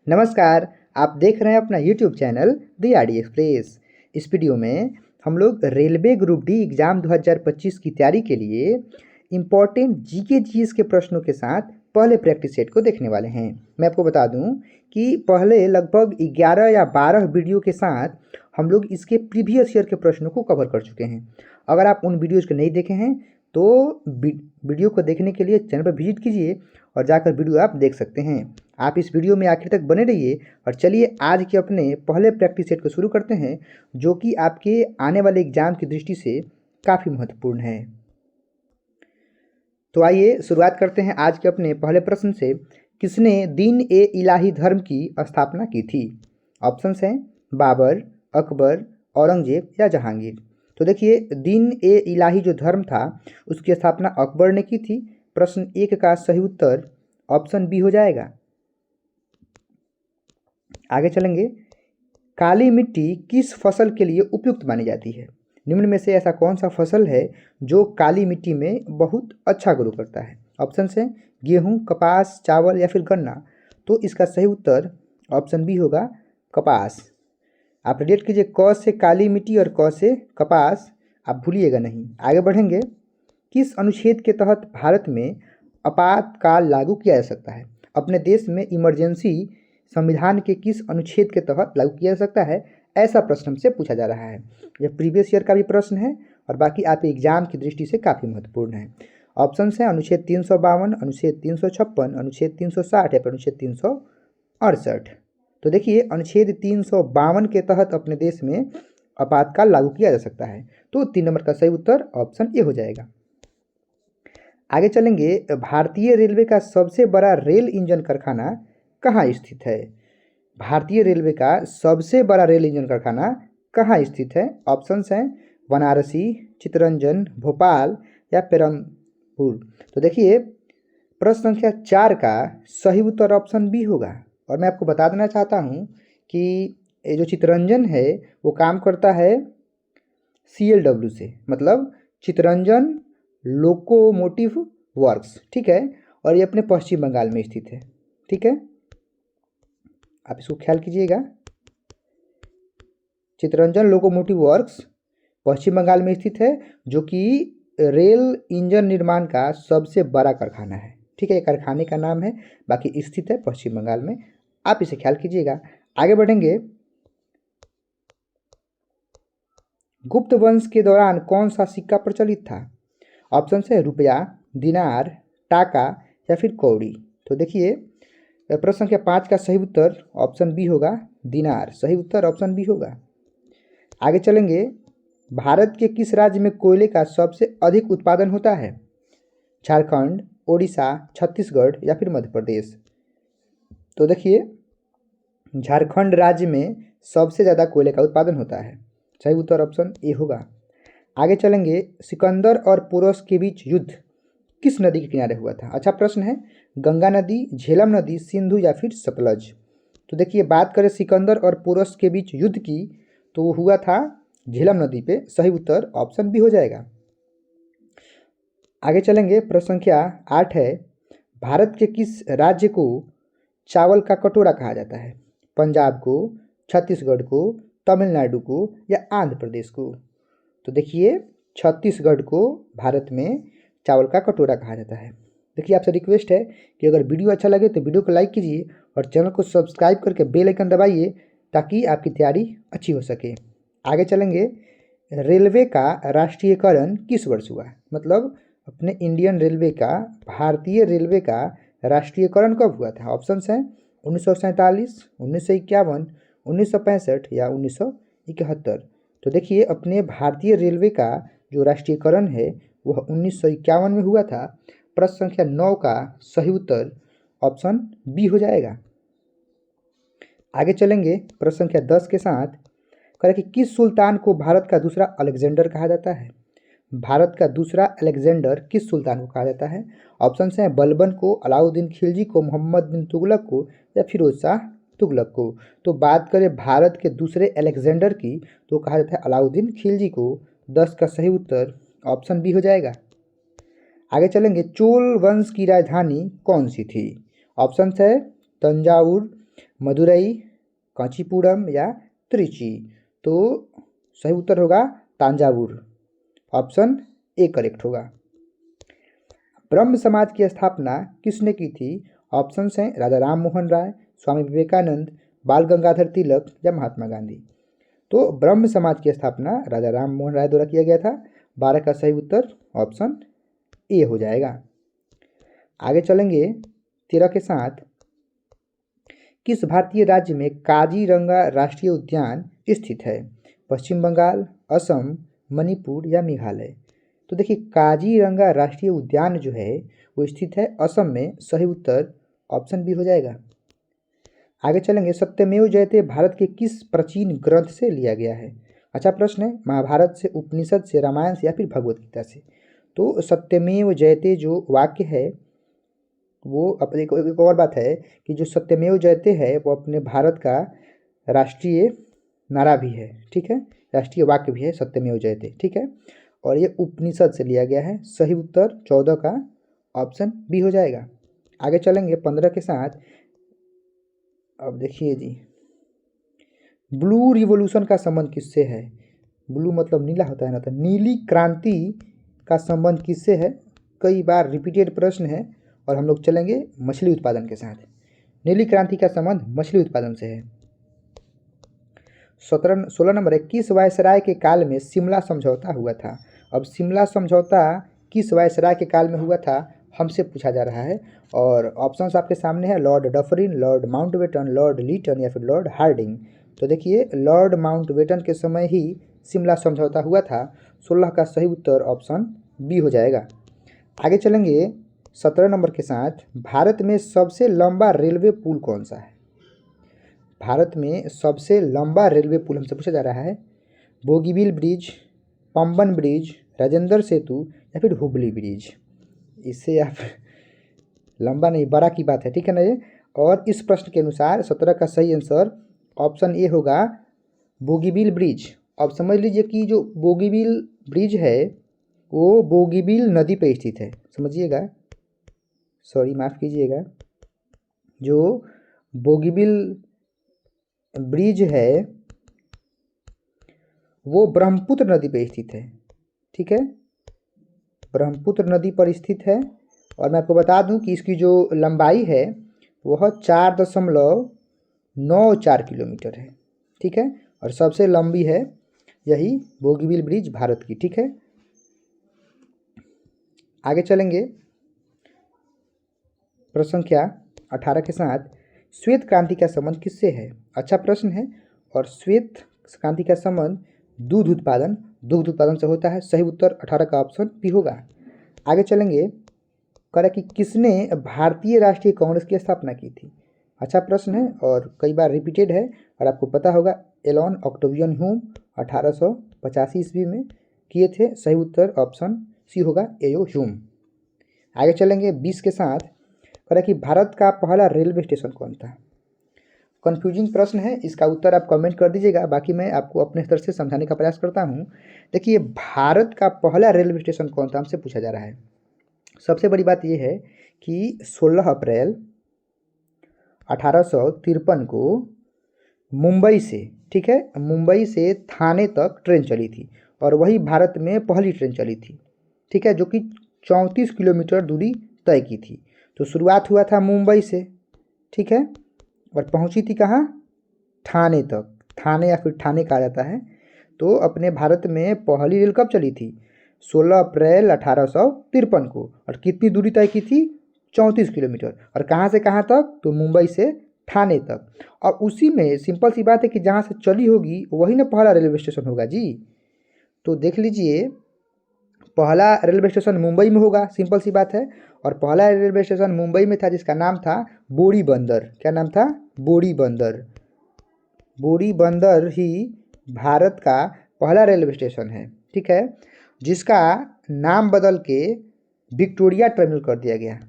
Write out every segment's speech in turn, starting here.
नमस्कार। आप देख रहे हैं अपना यूट्यूब चैनल दी आरडी एक्सप्रेस। इस वीडियो में हम लोग रेलवे ग्रुप डी एग्ज़ाम 2025 की तैयारी के लिए इम्पॉर्टेंट जीके जीएस के प्रश्नों के साथ पहले प्रैक्टिस सेट को देखने वाले हैं। मैं आपको बता दूं कि पहले लगभग 11 या 12 वीडियो के साथ हम लोग इसके प्रीवियस ईयर के प्रश्नों को कवर कर चुके हैं। अगर आप उन वीडियोज़ को नहीं देखे हैं तो वीडियो को देखने के लिए चैनल पर विजिट कीजिए और जाकर वीडियो आप देख सकते हैं। आप इस वीडियो में आखिर तक बने रहिए और चलिए आज के अपने पहले प्रैक्टिस सेट को शुरू करते हैं, जो कि आपके आने वाले एग्जाम की दृष्टि से काफ़ी महत्वपूर्ण है। तो आइए शुरुआत करते हैं आज के अपने पहले प्रश्न से। किसने दीन ए इलाही धर्म की स्थापना की थी? ऑप्शंस हैं बाबर, अकबर, औरंगजेब या जहांगीर। तो देखिए, दीन ए इलाही जो धर्म था उसकी स्थापना अकबर ने की थी। प्रश्न 1 का सही उत्तर ऑप्शन बी हो जाएगा। आगे चलेंगे। काली मिट्टी किस फसल के लिए उपयुक्त मानी जाती है? निम्न में से ऐसा कौन सा फसल है जो काली मिट्टी में बहुत अच्छा ग्रो करता है? ऑप्शन है गेहूं, कपास, चावल या फिर गन्ना। तो इसका सही उत्तर ऑप्शन बी होगा कपास। आप रिलेट कीजिए क से काली मिट्टी और क से कपास, आप भूलिएगा नहीं। आगे बढ़ेंगे। किस अनुच्छेद के तहत भारत में आपातकाल लागू किया जा सकता है? अपने देश में इमरजेंसी संविधान के किस अनुच्छेद के तहत लागू किया जा सकता है? ऐसा प्रश्न हमसे पूछा जा रहा है। यह प्रीवियस ईयर का भी प्रश्न है और बाकी आपके एग्जाम की दृष्टि से काफ़ी महत्वपूर्ण है। ऑप्शन है अनुच्छेद 352, अनुच्छेद 356, अनुच्छेद 360 या फिर अनुच्छेद 368। तो देखिए, अनुच्छेद 352 के तहत अपने देश में आपातकाल लागू किया जा सकता है। तो 3 नंबर का सही उत्तर ऑप्शन ए हो जाएगा। आगे चलेंगे। भारतीय रेलवे का सबसे बड़ा रेल इंजन कारखाना कहाँ स्थित है? भारतीय रेलवे का सबसे बड़ा रेल इंजन कारखाना कहाँ स्थित है? ऑप्शंस हैं बनारसी, चित्तरंजन, भोपाल या पेरमपुर। तो देखिए, प्रश्न संख्या 4 का सही उत्तर ऑप्शन बी होगा। और मैं आपको बता देना चाहता हूँ कि ये जो चित्तरंजन है वो काम करता है CLW से, मतलब चित्तरंजन लोकोमोटिव वर्क्स, ठीक है। और ये अपने पश्चिम बंगाल में स्थित है, ठीक है। आप इसको ख्याल कीजिएगा। चित्तरंजन लोकोमोटिव वर्क्स पश्चिम बंगाल में स्थित है, जो कि रेल इंजन निर्माण का सबसे बड़ा कारखाना है, ठीक है। कारखाने का नाम है, बाकी स्थित है पश्चिम बंगाल में। आप इसे ख्याल कीजिएगा। आगे बढ़ेंगे। गुप्त वंश के दौरान कौन सा सिक्का प्रचलित था? ऑप्शन है रुपया, दिनार, टाका या फिर कौड़ी। तो देखिए, प्रश्न संख्या 5 का सही उत्तर ऑप्शन बी होगा दिनार। सही उत्तर ऑप्शन बी होगा। आगे चलेंगे। भारत के किस राज्य में कोयले का सबसे अधिक उत्पादन होता है? झारखंड, ओडिशा, छत्तीसगढ़ या फिर मध्य प्रदेश। तो देखिए, झारखंड राज्य में सबसे ज़्यादा कोयले का उत्पादन होता है। सही उत्तर ऑप्शन ए होगा। आगे चलेंगे। सिकंदर और पोरस के बीच युद्ध किस नदी के किनारे हुआ था? अच्छा प्रश्न है। गंगा नदी, झेलम नदी, सिंधु या फिर सतलज। तो देखिए, बात करें सिकंदर और पोरस के बीच युद्ध की तो वो हुआ था झेलम नदी पे। सही उत्तर ऑप्शन बी हो जाएगा। आगे चलेंगे। प्रश्न संख्या 8 है। भारत के किस राज्य को चावल का कटोरा कहा जाता है? पंजाब को, छत्तीसगढ़ को, तमिलनाडु को या आंध्र प्रदेश को। तो देखिए, छत्तीसगढ़ को भारत में चावल का कटोरा कहा जाता है। देखिए, आपसे रिक्वेस्ट है कि अगर वीडियो अच्छा लगे तो वीडियो को लाइक कीजिए और चैनल को सब्सक्राइब करके बेल आइकन दबाइए ताकि आपकी तैयारी अच्छी हो सके। आगे चलेंगे। रेलवे का राष्ट्रीयकरण किस वर्ष हुआ? मतलब अपने इंडियन रेलवे का, भारतीय रेलवे का राष्ट्रीयकरण कब हुआ था? ऑप्शन हैं 1947, 1951, 1965 या 1971। तो देखिए, अपने भारतीय रेलवे का जो राष्ट्रीयकरण है वह 1951 में हुआ था। प्रश्न संख्या 9 का सही उत्तर ऑप्शन बी हो जाएगा। आगे चलेंगे। प्रश्न संख्या 10 के साथ। करें कि किस सुल्तान को भारत का दूसरा अलेक्जेंडर कहा जाता है? भारत का दूसरा अलेक्जेंडर किस सुल्तान को कहा जाता है? ऑप्शन हैं बलबन को, अलाउद्दीन खिलजी को, मोहम्मद बिन तुगलक को या फिरोज शाह तुगलक को। तो बात करें भारत के दूसरे अलेक्जेंडर की तो कहा जाता है अलाउद्दीन खिलजी को। 10 का सही उत्तर ऑप्शन बी हो जाएगा। आगे चलेंगे। चोल वंश की राजधानी कौन सी थी? ऑप्शन है तंजावुर, मदुरई, कांचीपुरम या त्रिची। तो सही उत्तर होगा तांजावुर, ऑप्शन ए करेक्ट होगा। ब्रह्म समाज की स्थापना किसने की थी? ऑप्शंस हैं राजा राम मोहन राय, स्वामी विवेकानंद, बाल गंगाधर तिलक या महात्मा गांधी। तो ब्रह्म समाज की स्थापना राजा राम मोहन राय द्वारा किया गया था। 12 का सही उत्तर ऑप्शन ए हो जाएगा। आगे चलेंगे 13 के साथ। किस भारतीय राज्य में काजीरंगा राष्ट्रीय उद्यान स्थित है? पश्चिम बंगाल, असम, मणिपुर या मेघालय। तो देखिए काजीरंगा राष्ट्रीय उद्यान जो है वो स्थित है असम में। सही उत्तर ऑप्शन बी हो जाएगा। आगे चलेंगे सत्यमेव जयते भारत के किस प्राचीन ग्रंथ से लिया गया है? अच्छा प्रश्न है। महाभारत से, उपनिषद से, रामायण से या फिर भगवत गीता से। तो सत्यमेव जयते जो वाक्य है वो अपने एक और बात है कि जो सत्यमेव जयते है वो अपने भारत का राष्ट्रीय नारा भी है, ठीक है, राष्ट्रीय वाक्य भी है सत्यमेव जयते, ठीक है। और ये उपनिषद से लिया गया है। सही उत्तर 14 का ऑप्शन बी हो जाएगा। आगे चलेंगे 15 के साथ। अब देखिए जी, ब्लू रिवॉल्यूशन का संबंध किससे है? ब्लू मतलब नीला होता है ना, तो नीली क्रांति का संबंध किससे है? कई बार रिपीटेड प्रश्न है। और हम लोग चलेंगे मछली उत्पादन के साथ। नीली क्रांति का संबंध मछली उत्पादन से है। 16 नंबर है, किस वायसराय के काल में शिमला समझौता हुआ था? अब शिमला समझौता किस वायसराय के काल में हुआ था हमसे पूछा जा रहा है। और ऑप्शंस आपके सामने है, Lord Dufferin, Lord Mountbatten, Lord Lytton या फिर लॉर्ड हार्डिंग। तो देखिए लॉर्ड माउंटबेटन के समय ही शिमला समझौता हुआ था। 16 का सही उत्तर ऑप्शन बी हो जाएगा। आगे चलेंगे 17 नंबर के साथ। भारत में सबसे लंबा रेलवे पुल कौन सा है? भारत में सबसे लंबा रेलवे पुल हमसे पूछा जा रहा है। बोगीबील ब्रिज, पंबन ब्रिज, राजेंद्र सेतु या फिर हुबली ब्रिज। इससे आप लंबा नहीं, बड़ा की बात है, ठीक है ना ये। और इस प्रश्न के अनुसार 17 का सही आंसर ऑप्शन ए होगा बोगीबील ब्रिज। अब समझ लीजिए कि जो बोगीबील ब्रिज है वो बोगीबील नदी पे स्थित है, समझिएगा, सॉरी माफ़ कीजिएगा। जो बोगीबील ब्रिज है वो ब्रह्मपुत्र नदी पे स्थित है, ठीक है, ब्रह्मपुत्र नदी पर स्थित है। और मैं आपको बता दूं कि इसकी जो लंबाई है वह 4.94 किलोमीटर है, ठीक है। और सबसे लंबी है यही बोगीबील ब्रिज भारत की, ठीक है। आगे चलेंगे प्रश्न संख्या 18 के साथ। श्वेत क्रांति का संबंध किससे है? अच्छा प्रश्न है। और श्वेत क्रांति का संबंध दुग्ध उत्पादन से होता है। सही उत्तर 18 का ऑप्शन बी होगा। आगे चलेंगे, कह रहा कि किसने भारतीय राष्ट्रीय कांग्रेस की स्थापना की थी? अच्छा प्रश्न है और कई बार रिपीटेड है और आपको पता होगा, एलन ऑक्टेवियन ह्यूम 1885 ईस्वी में किए थे। सही उत्तर ऑप्शन सी होगा, एओ ह्यूम। आगे चलेंगे 20 के साथ। कह रहा कि भारत का पहला रेलवे स्टेशन कौन था? कन्फ्यूजिंग प्रश्न है, इसका उत्तर आप कमेंट कर दीजिएगा, बाकी मैं आपको अपने स्तर से समझाने का प्रयास करता हूँ। देखिए भारत का पहला रेलवे स्टेशन कौन था हमसे पूछा जा रहा है। सबसे बड़ी बात यह है कि 16 अप्रैल 1853 को मुंबई से, ठीक है, मुंबई से थाने तक ट्रेन चली थी और वही भारत में पहली ट्रेन चली थी, ठीक है, जो कि 34 किलोमीटर दूरी तय की थी। तो शुरुआत हुआ था मुंबई से, ठीक है, और पहुंची थी कहाँ? थाने तक, थाने या फिर ठाणे कहा जाता है। तो अपने भारत में पहली रेल कब चली थी? 16 अप्रैल 1853 को। और कितनी दूरी तय की थी? 34 किलोमीटर। और कहाँ से कहाँ तक? तो मुंबई से ठाणे तक। और उसी में सिंपल सी बात है कि जहाँ से चली होगी वही ना पहला रेलवे स्टेशन होगा जी। तो देख लीजिए पहला रेलवे स्टेशन मुंबई में होगा, सिंपल सी बात है। और पहला रेलवे स्टेशन मुंबई में था जिसका नाम था बोरी बंदर। क्या नाम था? बोरी बंदर। बोरी बंदर ही भारत का पहला रेलवे स्टेशन है, ठीक है, जिसका नाम बदल के विक्टोरिया टर्मिनल कर दिया गया।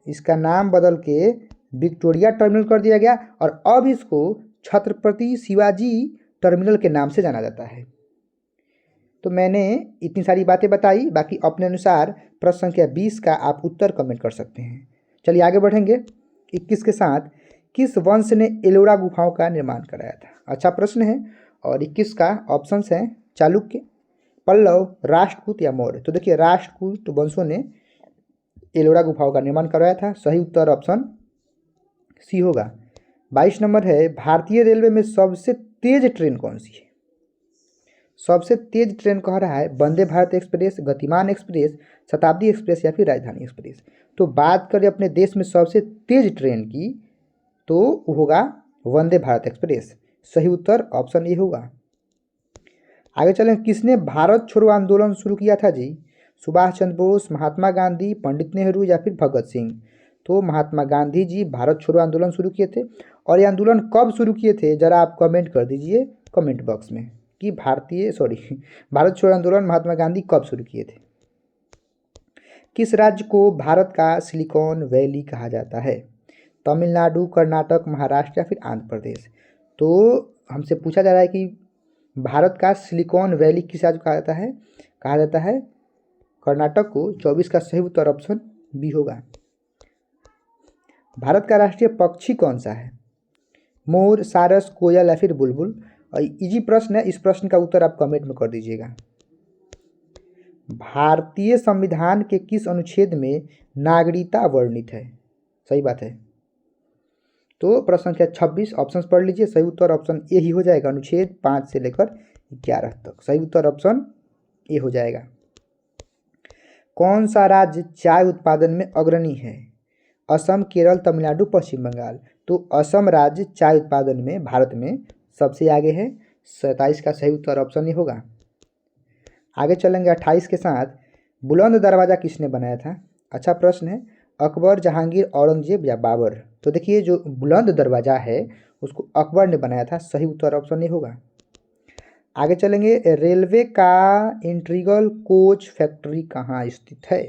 इसका नाम बदल के विक्टोरिया टर्मिनल कर दिया गया और अब इसको छत्रपति शिवाजी टर्मिनल के नाम से जाना जाता है। तो मैंने इतनी सारी बातें बताई, बाकी अपने अनुसार प्रश्न संख्या 20 का आप उत्तर कमेंट कर सकते हैं। चलिए आगे बढ़ेंगे 21 के साथ। किस वंश ने एलोरा गुफाओं का निर्माण कराया था? अच्छा प्रश्न है। और 21 का ऑप्शंस हैं चालुक्य, पल्लव, राष्ट्रकूट या मौर्य। तो देखिए राष्ट्रकूट वंशों ने एलोरा गुफाओं का निर्माण करवाया था। सही उत्तर ऑप्शन सी होगा। 22 नंबर है, भारतीय रेलवे में सबसे तेज ट्रेन कौन सी है? सबसे तेज ट्रेन कह रहा है वंदे भारत एक्सप्रेस, गतिमान एक्सप्रेस, शताब्दी एक्सप्रेस या फिर राजधानी एक्सप्रेस। तो बात करें अपने देश में सबसे तेज ट्रेन की तो होगा वंदे भारत एक्सप्रेस। सही उत्तर ऑप्शन ए होगा। आगे चलें, किसने भारत छोड़ो आंदोलन शुरू किया था जी? सुभाष चंद्र बोस, महात्मा गांधी, पंडित नेहरू या फिर भगत सिंह। तो महात्मा गांधी जी भारत छोड़ो आंदोलन शुरू किए थे। और ये आंदोलन कब शुरू किए थे जरा आप कमेंट कर दीजिए कमेंट बॉक्स में कि भारत छोड़ो आंदोलन महात्मा गांधी कब शुरू किए थे। किस राज्य को भारत का सिलिकॉन वैली कहा जाता है? तमिलनाडु, कर्नाटक, महाराष्ट्र या फिर आंध्र प्रदेश। तो हमसे पूछा जा रहा है कि भारत का सिलिकॉन वैली किस राज्य को कहा जाता है कर्नाटक को। 24 का सही उत्तर ऑप्शन बी होगा। भारत का राष्ट्रीय पक्षी कौन सा है? मोर, सारस, कोयल या फिर बुलबुल। और इजी प्रश्न है, इस प्रश्न का उत्तर आप कमेंट में कर दीजिएगा। भारतीय संविधान के किस अनुच्छेद में नागरिकता वर्णित है? सही बात है। तो प्रश्न संख्या 26 ऑप्शन पढ़ लीजिए। सही उत्तर ऑप्शन ए ही हो जाएगा। अनुच्छेद 5 से लेकर 11 तक। सही उत्तर ऑप्शन ए हो जाएगा। कौन सा राज्य चाय उत्पादन में अग्रणी है? असम, केरल, तमिलनाडु, पश्चिम बंगाल। तो असम राज्य चाय उत्पादन में भारत में सबसे आगे है। 27 का सही उत्तर ऑप्शन ए होगा। आगे चलेंगे 28 के साथ। बुलंद दरवाज़ा किसने बनाया था? अच्छा प्रश्न है। अकबर, जहांगीर, औरंगजेब या बाबर। तो देखिए जो बुलंद दरवाज़ा है उसको अकबर ने बनाया था। सही उत्तर ऑप्शन ए होगा। आगे चलेंगे, रेलवे का इंटीग्रल कोच फैक्ट्री कहाँ स्थित है?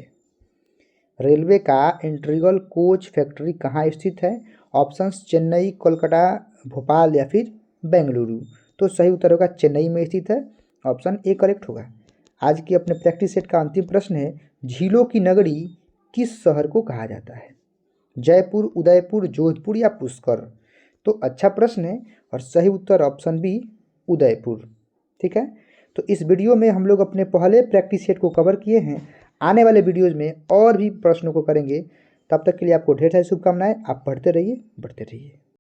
रेलवे का इंटीग्रल कोच फैक्ट्री कहाँ स्थित है? ऑप्शंस चेन्नई, कोलकाता, भोपाल या फिर बेंगलुरु। तो सही उत्तर होगा चेन्नई में स्थित है। ऑप्शन ए करेक्ट होगा। आज की अपने प्रैक्टिस सेट का अंतिम प्रश्न है, झीलों की नगरी किस शहर को कहा जाता है? जयपुर, उदयपुर, जोधपुर या पुष्कर। तो अच्छा प्रश्न है और सही उत्तर ऑप्शन बी उदयपुर। ठीक है, तो इस वीडियो में हम लोग अपने पहले प्रैक्टिस सेट को कवर किए हैं। आने वाले वीडियोज़ में और भी प्रश्नों को करेंगे। तब तक के लिए आपको ढेर सारी शुभकामनाएं। आप पढ़ते रहिए, बढ़ते रहिए।